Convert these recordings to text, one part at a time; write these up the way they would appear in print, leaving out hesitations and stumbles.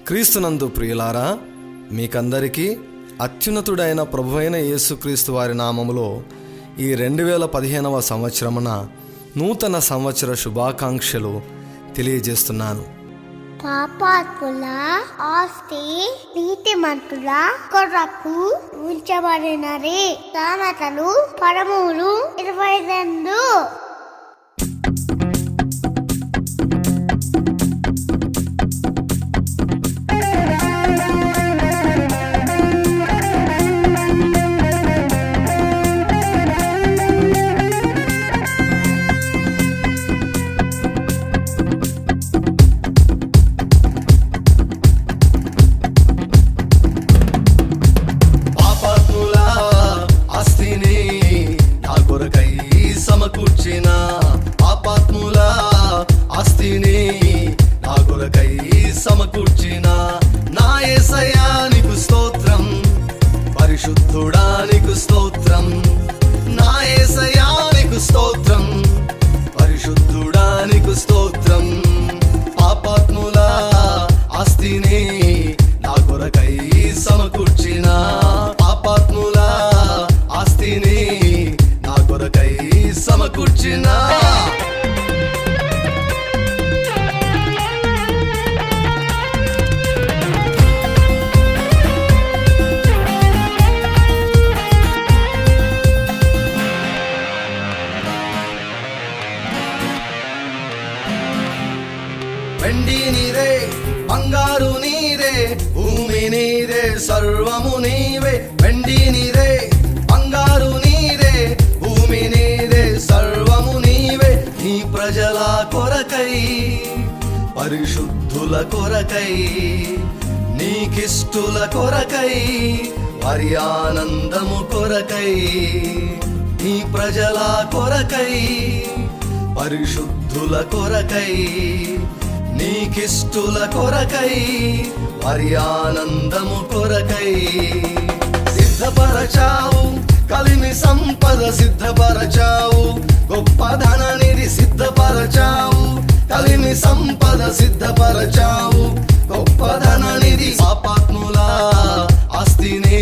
క్రీస్తునందు ప్రియులారా, మీకందరికీ అత్యున్నతుడైన ప్రభువైన యేసుక్రీస్తు వారి నామములో ఈ 2015వ సంవత్సరమున నూతన సంవత్సర శుభాకాంక్షలు తెలియజేస్తున్నాను. పాపాత్ముల ఆస్తి నీతిమంతుల కొరకు ఉంచబడినది. సామెతలు 13:22. సమకూర్చిన పాపాత్ముల ఆస్తిని నా కొరకై సమకూర్చిన నా యేసయ్యా నీకు స్తోత్రం, పరిశుద్ధుడా నీకు స్తోత్రం. నా యేసయ్యా నీకు స్తోత్రం, పరిశుద్ధుడా నీకు స్తోత్రం. పాపాత్ముల ఆస్తిని నా కొరకై సమకూర్చిన పాపాత్ముల ఆస్తిని నా కొరకై సమకూర్చిన వెండి నీదే, బంగారు నీదే, భూమి నీదే, సర్వము నీవే. వెండి నీదే, బంగారు నీదే, భూమి నీదే, సర్వము నీవే. నీ ప్రజల కొరకై, పరిశుద్ధుల కొరకై, నీకిష్టుల కొరకై, వారి ఆనందము కొరకై. నీ ప్రజల కొరకై, పరిశుద్ధుల కొరకై, నీకిష్టుల కొరకై, వారి ఆనందము కొరకై సిద్ధపరచావు. కలిమి సంపద సిద్ధపరచావు, గొప్ప ధననిధి సిద్ధపరచావు. కలిమి సంపద సిద్ధపరచావు, గొప్ప ధననిధి. పాపాత్ముల ఆస్తిని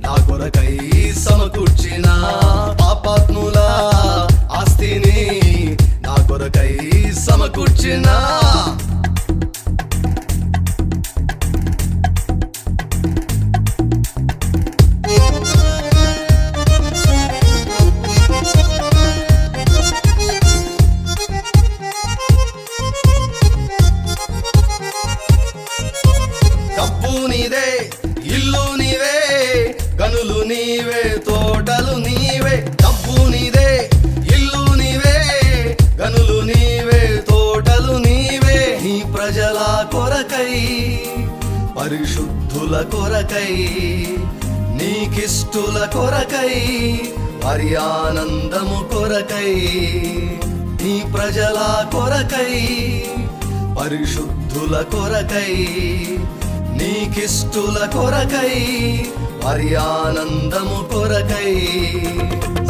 నా కొరకై సమకూర్చిన పాపాత్ముల ఆస్తిని నా కొరకై సమకూర్చిన డబ్బు నీదే, ఇల్లు నీవే, గనులు నీవే, తోటలు నీవే. డబ్బు నీదే, ఇల్లు నీవే, గనులు నీవే, తోటలు నీవే. నీ ప్రజల కొరకై, పరిశుద్ధుల కొరకై, నీకిష్టుల కొరకై, వారి ఆనందము కొరకై. నీ ప్రజల కొరకై, పరిశుద్ధుల కొరకై, నీకిష్టుల కొరకై, వారి ఆనందము కొరకై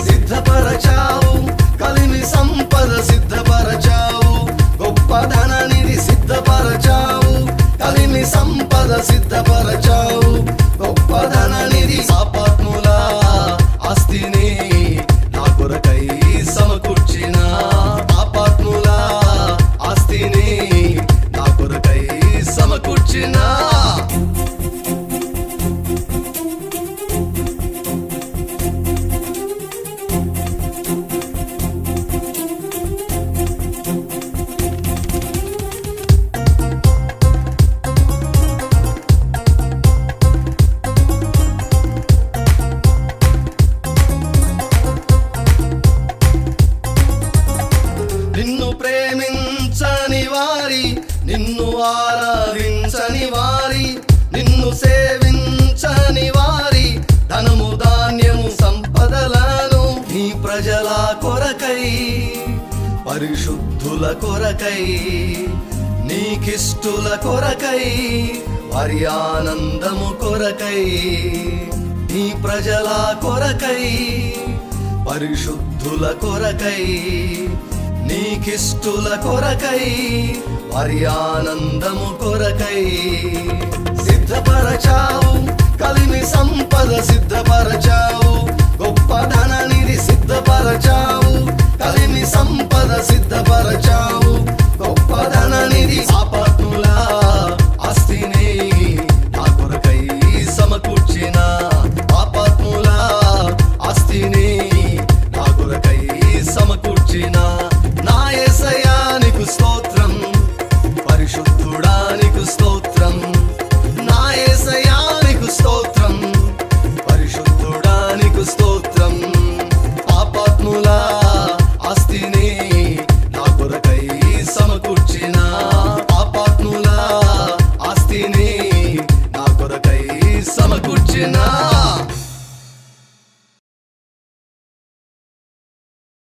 సిద్ధపరచావు. కలిమి సంపద సిద్ధపరచావు, గొప్ప ధననిధి సిద్ధపరచావు. కలిమి సంపద సిద్ధపరచావు, గొప్ప ధననిధి. పాపాత్ముల ఆస్తిని నా కొరకై సమకూర్చిన పాపాత్ముల ఆస్తిని నా కొరకై సమకూర్చిన నిన్ను ప్రేమించని వారి, నిన్ను ఆరాధించని వారి, నిన్ను సేవించని వారి ధనము ధాన్యము సంపదలను నీ ప్రజల కొరకై, పరిశుద్ధుల కొరకై, నీకిష్టుల కొరకై, వారి ఆనందము కొరకై. నీ ప్రజల కొరకై, పరిశుద్ధుల కొరకై, నీకిష్టుల కొరకై వారి ఆనందము కొరకై సిద్ధపరచావు కలిమి సంపద సిద్ధపరచావు గొప్ప ధననిధి సిద్ధపరచావు కలిమి సంపద సిద్ధపరచావు గొప్ప ధననిధి